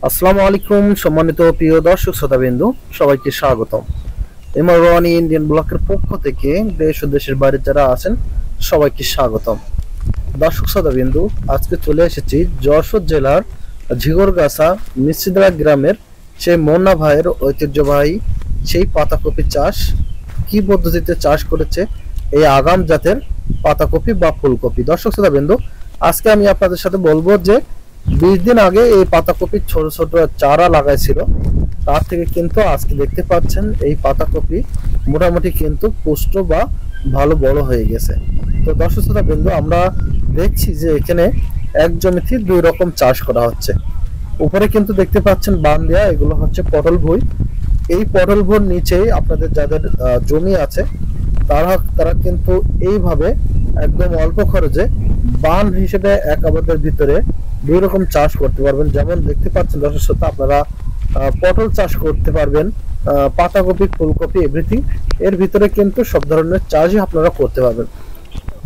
আসসালামু আলাইকুম সম্মানিত প্রিয় দর্শক শ্রোতাবৃন্দ, সবাইকে স্বাগতম। এমআর রনি ইন্ডিয়ান ব্লকের পক্ষ থেকে দেশ ও দেশের বাইরে যারা আছেন সবাইকে স্বাগতম। দর্শক শ্রোতাবৃন্দ, আজকে চলে এসেছি যশোর জেলার ঝিগরগাছা মিশ্রিদা গ্রামের সেই মোন্না ভাইয়ের ঐতিহ্যবাহী সেই পাতাকপি চাষ কি পদ্ধতিতে চাষ করেছে এই আগাম জাতের পাতাকপি বা ফুলকপি। দর্শক শ্রোতাবৃন্দ, আজকে আমি আপনাদের সাথে বলবো যে 20 দিন আগে এই পাতাকপির ছোট ছোট চারা লাগাইছিল, তার থেকে কিন্তু আজকে দেখতে পাচ্ছেন এই পাতাকপি মোটামুটি কিন্তু পুষ্ট বা ভালো বড় হয়ে গেছে। তো দর্শক শ্রোতা বিন্দু, আমরা দেখছি যে এখানে এক জমিতে দুই রকম চাষ করা হচ্ছে। উপরে কিন্তু দেখতে পাচ্ছেন বান দেয়া, এগুলো হচ্ছে পটল ভুঁই। এই পটল ভুঁইয়ের নিচেই আপনাদের যাদের জমি আছে তারা কিন্তু এইভাবে একদম অল্প খরচে বান হিসেবে এক আবাদের ভিতরে দুই রকম চাষ করতে পারবেন। যেমন দেখতে পাচ্ছেন দর্শক শ্রোতা, আপনারা পটল চাষ করতে পারবেন, পাতাকপি, ফুলকপি, এভরিথিং এর ভিতরে কিন্তু সব ধরনের চাষই আপনারা করতে পারবেন।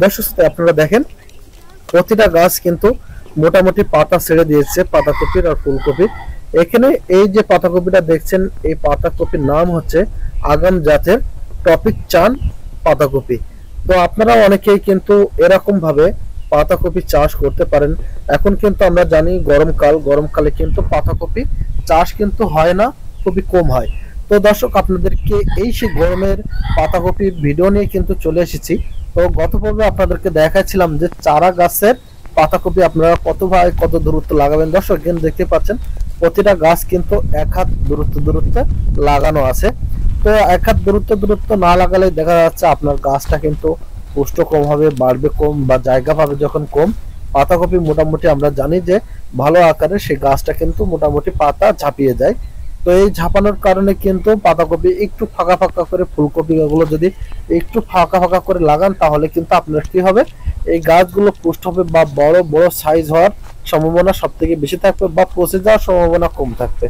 দর্শক শ্রোতা, আপনারা দেখেন প্রতিটা গাছ কিন্তু মোটামুটি পাতা ছেড়ে দিয়েছে পাতাকপির আর ফুলকপির। এখানে এই যে পাতাকপিটা দেখছেন, এই পাতাকপির নাম হচ্ছে আগাম জাতের টপিক চান পাতাকপি। তো আপনারা অনেকেই কিন্তু এরকম ভাবে পাতাকপি চাষ করতে পারেন। এখন কিন্তু আমরা জানি গরমকালে কিন্তু পাতাকপি চাষ কিন্তু হয় না, খুবই কম হয়। তো দর্শক, আপনাদেরকে এই সেই গরমের পাতাকপির ভিডিও নিয়ে কিন্তু চলে এসেছি। তো গত পর্বে আপনাদেরকে দেখাচ্ছিলাম যে চারা গাছের পাতাকপি আপনারা কত দূরত্ব লাগাবেন। দর্শক কিন্তু দেখতে পাচ্ছেন প্রতিটা গাছ কিন্তু 1 হাত দূরত্বে লাগানো আছে। তো 1 হাত দূরত্ব না লাগালে দেখা যাচ্ছে আপনার গাছটা কিন্তু পুষ্ট কম হবে, বাড়বে কম, বা জায়গা পাবে যখন কম। পাতাকপি মোটামুটি আমরা জানি যে ভালো আকারে সেই গাছটা কিন্তু মোটামুটি পাতা ঝাঁপিয়ে যায়। তো এই ঝাঁপানোর কারণে কিন্তু পাতাকপি একটু ফাঁকা করে, ফুলকপি গুলো যদি একটু ফাঁকা করে লাগান তাহলে কিন্তু আপনার কি হবে, এই গাছগুলো পুষ্ট হবে বা বড় সাইজ হওয়ার সম্ভাবনা সব থেকে বেশি থাকবে, বা পচে যাওয়ার সম্ভাবনা কম থাকবে।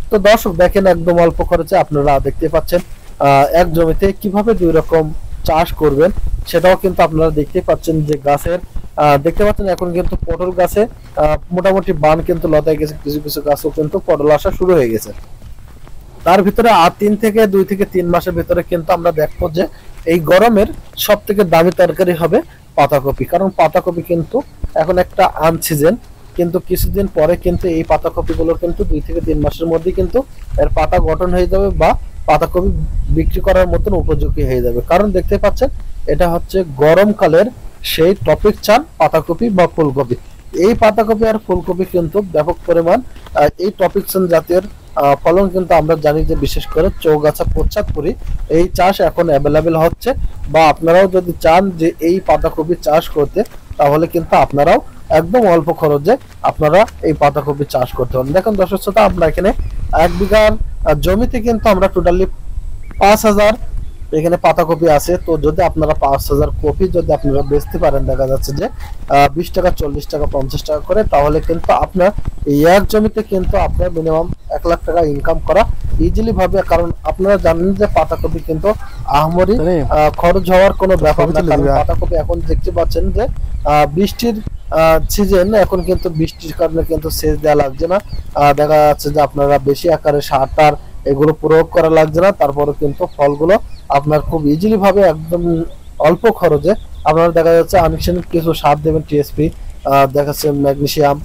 তো দর্শক দেখেন, একদম অল্প খরচে আপনারা দেখতে পাচ্ছেন এক জমিতে কিভাবে দুই রকম চাষ করবেন সেটাও কিন্তু আপনারা দেখতে পাচ্ছেন। যে গাছের দেখতে পাচ্ছেন এখন কিন্তু পটল গাছে মোটামুটি বান কিন্তু লতায় গেছে, কিছু গাছও কিন্তু পটল আসা শুরু হয়ে গেছে। তার ভিতরে আর 2 থেকে 3 মাসের ভিতরে কিন্তু আমরা দেখবো যে এই গরমের সব থেকে দামি তরকারি হবে পাতাকপি। কারণ পাতাকপি কিন্তু এখন একটা আনসিজন, কিন্তু কিছুদিন পরে কিন্তু এই পাতাকপি গুলো কিন্তু 2 থেকে 3 মাসের মধ্যে কিন্তু এর পাতা গঠন হয়ে যাবে, বা পাতাকপি বিক্রি করার মতন উপযোগী হয়ে যাবে। কারণ দেখতে পাচ্ছেন এটা হচ্ছে গরমকালের সেই টপিক চান পাতাকপি বা ফুলকপি। এই পাতাকপি আর ফুলকপি কিন্তু ব্যাপক পরিমাণ এই টপিক চান জাতীয় ফলন কিন্তু আমরা জানি যে বিশেষ করে চৌগাছা পশ্চাৎপুরি এই চাষ এখন অ্যাভেলেবেল হচ্ছে। বা আপনারাও যদি চান যে এই পাতাকপি চাষ করতে, তাহলে কিন্তু আপনারাও একদম অল্প খরচে আপনারা এই পাতাকপি চাষ করতে পারেন। দেখুন দর্শক শ্রোতা, আমরা এখানে 1 বিঘা জমিতে কিন্তু আমরা টোটালি 5000 এখানে পাতাকপি আছে। তো যদি আপনারা 5000 কপি যদি আপনারা বেচতে পারেন, দেখা যাচ্ছে যে 20 টাকা, 40 টাকা, 50 টাকা করে, তাহলে কিন্তু আপনার এই এক জমিতে কিন্তু আপনার মিনিমাম 1 লাখ টাকা ইনকাম করা ইজিলি ভাবে। কারণ আপনারা জানেন যে পাতাকপি কিন্তু আহামরি খরচ হওয়ার কোনো ব্যাপার না। কারণ পাতাকপি এখন দেখতে পাচ্ছেন যে বৃষ্টির সিজন, এখন কিন্তু বৃষ্টির কারণে কিন্তু সেচ দেওয়া লাগছে না। দেখা যাচ্ছে যে আপনারা বেশি আকারে সার টার এগুলো প্রয়োগ করা লাগছে না। তারপরে কিন্তু ফলগুলো আপনার খুব ইজিলি ভাবে একদম অল্প খরচে আপনারা দেখা যাচ্ছে আনুষ্ঠানিক কিছু সার দেবেন, টিএসপি দেখাচ্ছে, ম্যাগনেসিয়াম,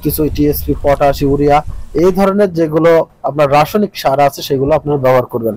কিছু টিএসপি, পটাশ, ইউরিয়া, এই ধরনের যেগুলো আপনার রাসায়নিক সার আছে সেগুলো আপনারা ব্যবহার করবেন।